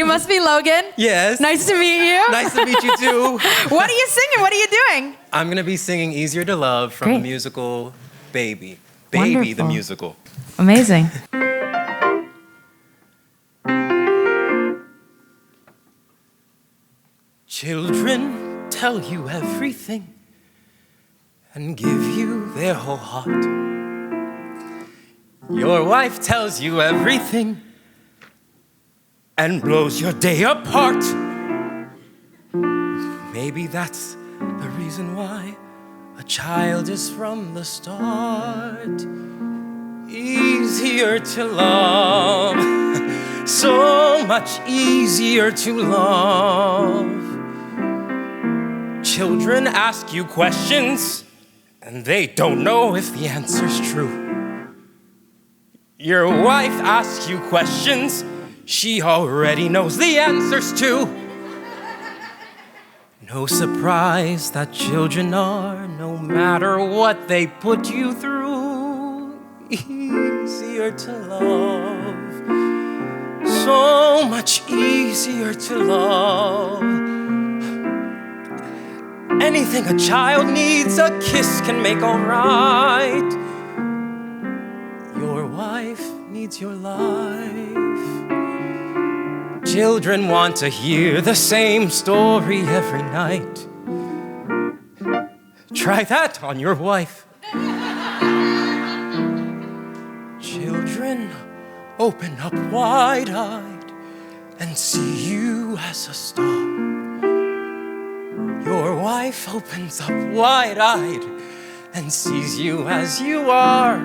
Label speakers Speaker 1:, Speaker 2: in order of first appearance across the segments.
Speaker 1: You must be Logan.
Speaker 2: Yes.
Speaker 1: Nice to meet you.
Speaker 2: Nice to meet you too.
Speaker 1: What are you singing? What are you doing?
Speaker 2: I'm going to be singing Easier to Love from the musical Baby. Baby,
Speaker 1: Wonderful.
Speaker 2: the musical.
Speaker 1: Amazing.
Speaker 2: Children tell you everything and give you their whole heart. Your wife tells you everything and blows your day apart. Maybe that's the reason why a child is from the start easier to love, so much easier to love. Children ask you questions and they don't know if the answer's true. Your wife asks you questions she already knows the answers to. No surprise that children are, no matter what they put you through, easier to love, so much easier to love. Anything a child needs, a kiss can make all right. Your wife needs your life. Children want to hear the same story every night. Try that on your wife. Children open up wide-eyed and see you as a star. Your wife opens up wide-eyed and sees you as you are.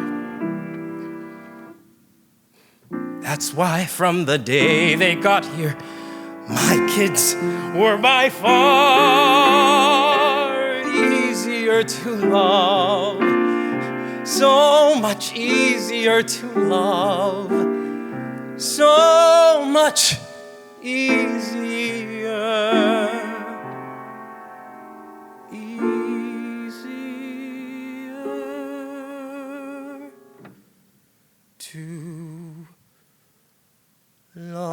Speaker 2: That's why from the day they got here, my kids were by far easier to love, so much easier to love, so much easier. To love.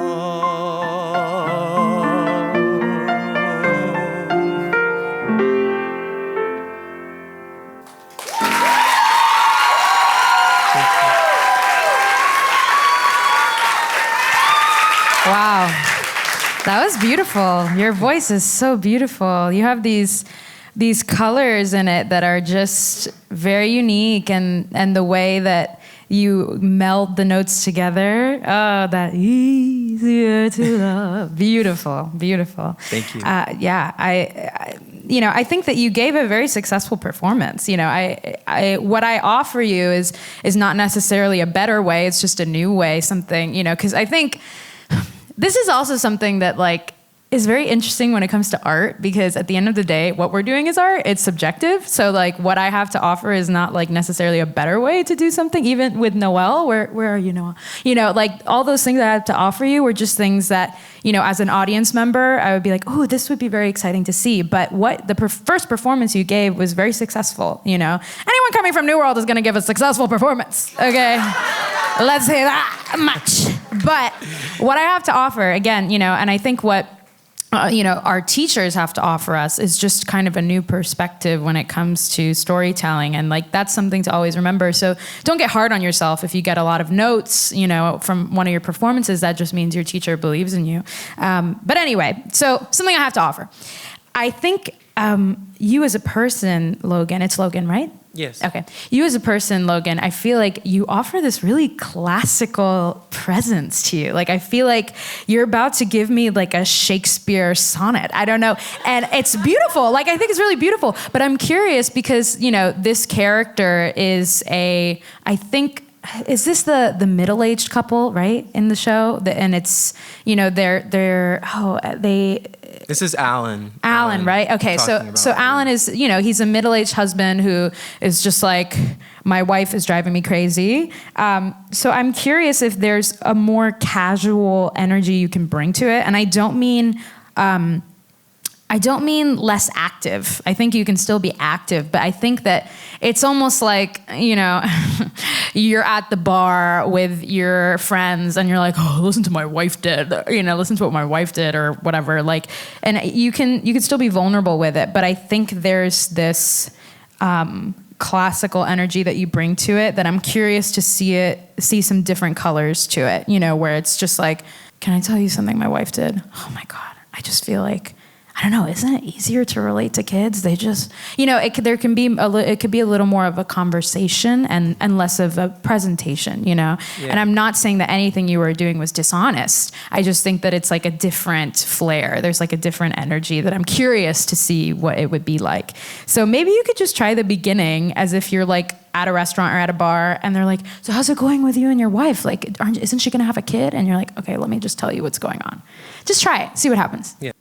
Speaker 1: Wow. That was beautiful. Your voice is so beautiful. You have these colors in it that are just very unique, and the way that you meld the notes together. Oh, that easier to love. Beautiful, beautiful.
Speaker 2: Thank you.
Speaker 1: Yeah, I think that you gave a very successful performance. What I offer you is not necessarily a better way. It's just a new way, something, because I think this is also something that is very interesting when it comes to art, because at the end of the day, what we're doing is art. It's subjective. So what I have to offer is not necessarily a better way to do something. Even with Noelle, where are you, Noelle? All those things that I have to offer you were just things that, as an audience member, I would be like, oh, this would be very exciting to see. But what the first performance you gave was very successful. Anyone coming from New World is going to give a successful performance. Okay, let's say that much. But what I have to offer, again, and I think what our teachers have to offer us is just kind of a new perspective when it comes to storytelling. And that's something to always remember. So don't get hard on yourself if you get a lot of notes, from one of your performances. That just means your teacher believes in you. But anyway, so something I have to offer. I think you as a person, Logan, it's Logan, right?
Speaker 2: Yes.
Speaker 1: Okay. You as a person, Logan, I feel like you offer this really classical presence to you. I feel like you're about to give me a Shakespeare sonnet. I don't know. And it's beautiful. I think it's really beautiful. But I'm curious because, this character is is this the middle-aged couple, right, in the show? And it's,
Speaker 2: This is Alan.
Speaker 1: Alan, right? Okay, so Alan is, he's a middle-aged husband who is just my wife is driving me crazy. So I'm curious if there's a more casual energy you can bring to it. And I don't mean I don't mean less active. I think you can still be active, but I think that it's almost like, you know, you're at the bar with your friends and you're like, oh, listen to my wife did, you know, listen to what my wife did or whatever. Like, and you can still be vulnerable with it, but I think there's this classical energy that you bring to it that I'm curious to see some different colors to it, you know, where it's just like, can I tell you something my wife did? Oh my God, I just feel like, I don't know, isn't it easier to relate to kids? They just, you know, it could be a little more of a conversation and less of a presentation, you know? Yeah. And I'm not saying that anything you were doing was dishonest. I just think that it's like a different flair. There's like a different energy that I'm curious to see what it would be like. So maybe you could just try the beginning as if you're like at a restaurant or at a bar and they're like, so how's it going with you and your wife? Like, isn't she gonna have a kid? And you're like, okay, let me just tell you what's going on. Just try it, see what happens.
Speaker 2: Yeah.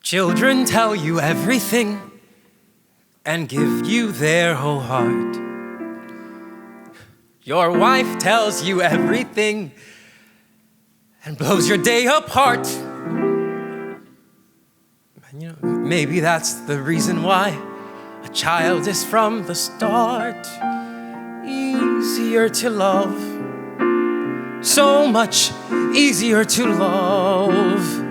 Speaker 2: Children tell you everything and give you their whole heart. Your wife tells you everything and blows your day apart. And you know, maybe that's the reason why a child is from the start easier to love, so much easier to love.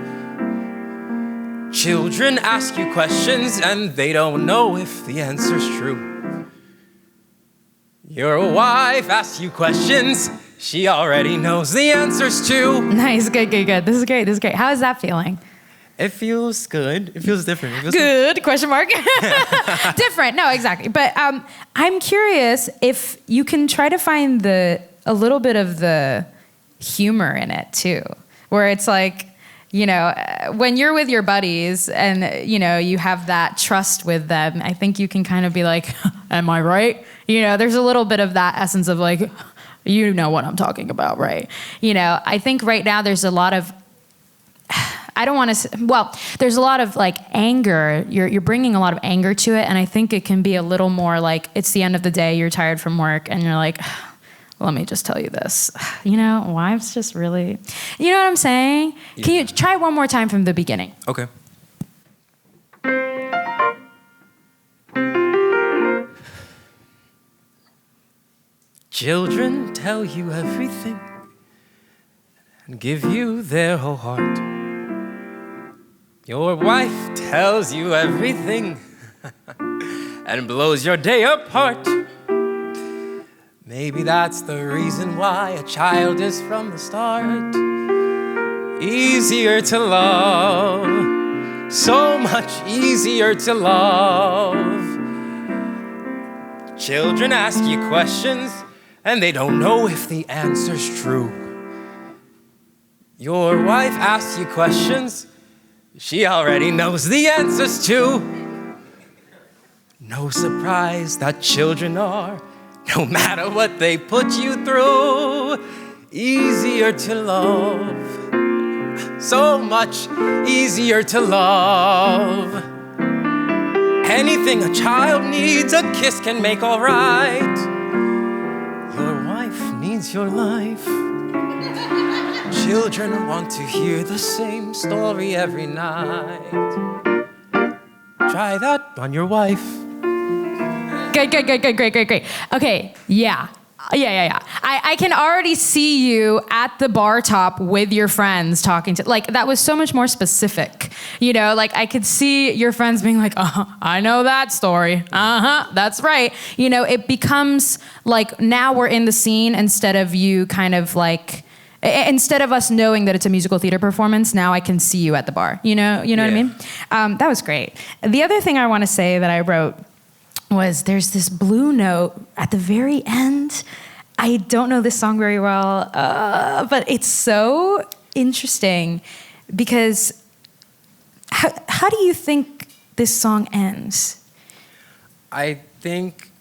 Speaker 2: Children ask you questions and they don't know if the answer's true. Your wife asks you questions she already knows the answers to. Nice,
Speaker 1: good. This is great. How is that feeling?
Speaker 2: It feels good. It feels different. It feels
Speaker 1: good, question mark. Different, no, exactly. But I'm curious if you can try to find a little bit of the humor in it too, where it's like, you know, when you're with your buddies and, you know, you have that trust with them, I think you can kind of be like, am I right? You know, there's a little bit of that essence of like, you know what I'm talking about, right? You know, I think right now there's a lot of, there's a lot of like anger. You're bringing a lot of anger to it. And I think it can be a little more like, it's the end of the day, you're tired from work and you're like, let me just tell you this, you know, wives just really, you know what I'm saying? Yeah. Can you try one more time from the beginning?
Speaker 2: Okay. Children tell you everything and give you their whole heart. Your wife tells you everything and blows your day apart. Maybe that's the reason why a child is from the start easier to love, so much easier to love. Children ask you questions and they don't know if the answer's true. Your wife asks you questions she already knows the answers to. No surprise that children are, no matter what they put you through, easier to love, so much easier to love. Anything a child needs, a kiss can make all right. Your wife needs your life. Children want to hear the same story every night. Try that on your wife.
Speaker 1: Great. Okay, yeah. I can already see you at the bar top with your friends talking to, like, that was so much more specific. You know, like, I could see your friends being like, I know that story. That's right. You know, it becomes like, now we're in the scene instead of you kind of like, instead of us knowing that it's a musical theater performance, now I can see you at the bar. You know what I mean? That was great. The other thing I want to say that I wrote was there's this blue note at the very end. I don't know this song very well, but it's so interesting because how do you think this song ends?
Speaker 2: I think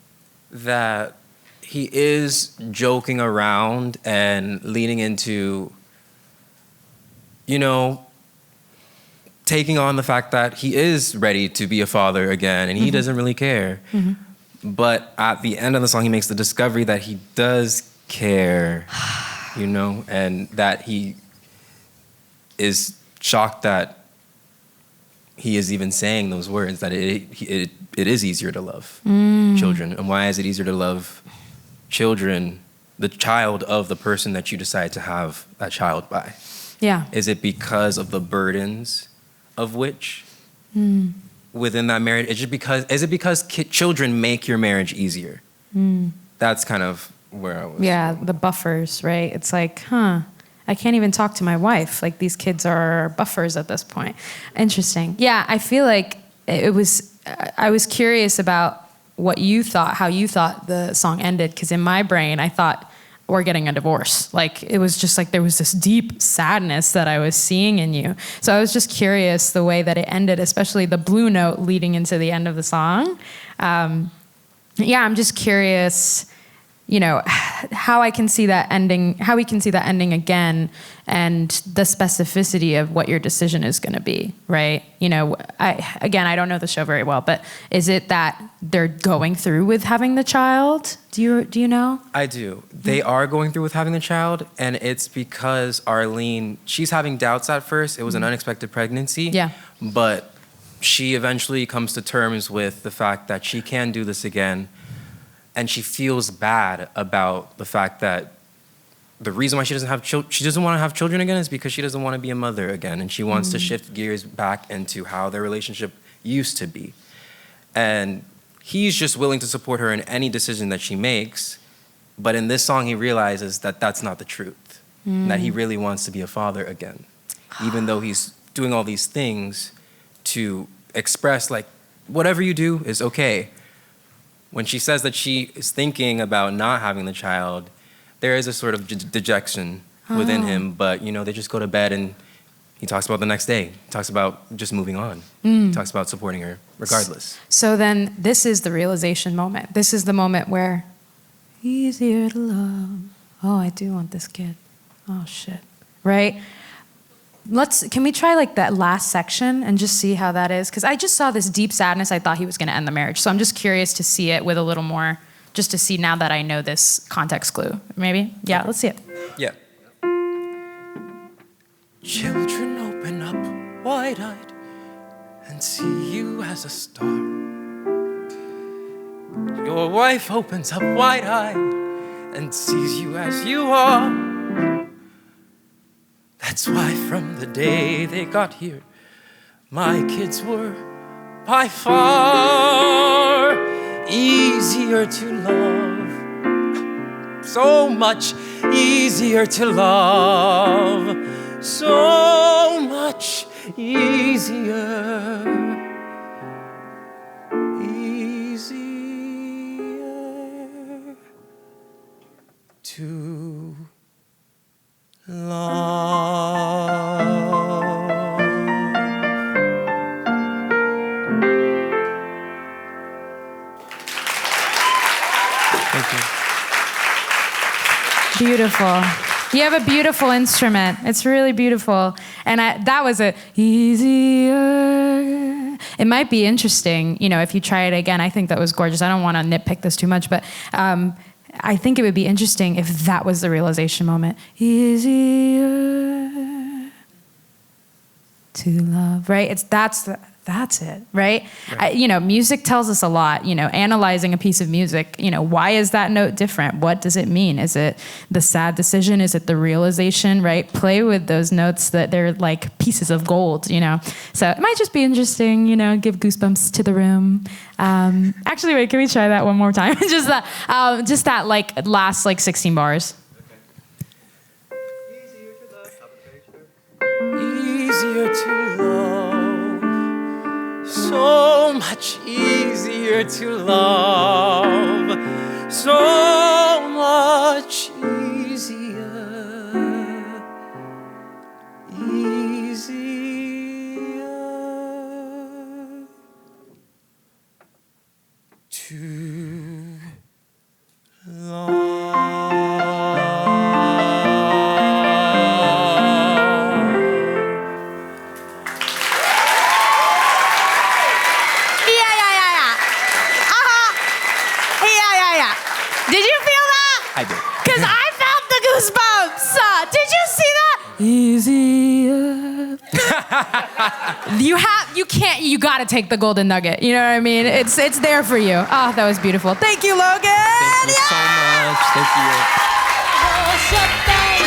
Speaker 2: that he is joking around and leaning into, you know, taking on the fact that he is ready to be a father again and he doesn't really care. But at the end of the song, he makes the discovery that he does care, you know, and that he is shocked that he is even saying those words, that it is easier to love children. And why is it easier to love children, the child of the person that you decide to have that child by?
Speaker 1: Yeah.
Speaker 2: Is it because of the burdens of which within that marriage? Is it because children make your marriage easier? That's kind of where I was.
Speaker 1: Yeah, the buffers, right? It's like, I can't even talk to my wife. Like, these kids are buffers at this point. Interesting. Yeah, I feel like I was curious about what you thought, how you thought the song ended, because in my brain, I thought, we're getting a divorce. Like, it was just like there was this deep sadness that I was seeing in you. So I was just curious the way that it ended, especially the blue note leading into the end of the song. Yeah, I'm just curious, you know, how we can see that ending again, and the specificity of what your decision is going to be, right? You know, I don't know the show very well, but is it that they're going through with having the child? Do you know?
Speaker 2: I do. They are going through with having the child, and it's because Arlene, she's having doubts at first. It was an unexpected pregnancy.
Speaker 1: Yeah.
Speaker 2: But she eventually comes to terms with the fact that she can do this again. And she feels bad about the fact that the reason why she doesn't want to have children again is because she doesn't want to be a mother again, and she wants to shift gears back into how their relationship used to be. And he's just willing to support her in any decision that she makes, but in this song he realizes that that's not the truth, that he really wants to be a father again, even though he's doing all these things to express, like, whatever you do is okay. When she says that she is thinking about not having the child, there is a sort of dejection within him, but, you know, they just go to bed, and he talks about the next day. He talks about just moving on. He talks about supporting her regardless.
Speaker 1: So then this is the realization moment. This is the moment where easier to love. Oh, I do want this kid. Oh, shit. Right? Can we try like that last section and just see how that is? Because I just saw this deep sadness. I thought he was going to end the marriage. So I'm just curious to see it with a little more, just to see now that I know this context clue. Maybe? Yeah, let's see it.
Speaker 2: Yeah. Children open up wide-eyed and see you as a star. Your wife opens up wide-eyed and sees you as you are. That's why from the day they got here, my kids were by far easier to love. So much easier to love. So much easier. Easier to love. Thank you.
Speaker 1: Beautiful. You have a beautiful instrument. It's really beautiful. And that was a easier. It might be interesting, you know, if you try it again. I think that was gorgeous. I don't want to nitpick this too much, but I think it would be interesting if that was the realization moment. Easier to love, right? That's it, right? You know, music tells us a lot. You know, analyzing a piece of music, you know, why is that note different? What does it mean? Is it the sad decision? Is it the realization, right? Play with those notes that they're like pieces of gold, you know? So it might just be interesting, you know, give goosebumps to the room. Actually, wait, can we try that one more time? just that like last like 16 bars.
Speaker 2: Easier to love. So much easier to love. So much easier. Easier to love.
Speaker 1: Did you feel that?
Speaker 2: I did.
Speaker 1: Because You gotta take the golden nugget. You know what I mean? It's there for you. Oh, that was beautiful. Thank you, Logan.
Speaker 2: Thank you so much. Thank you.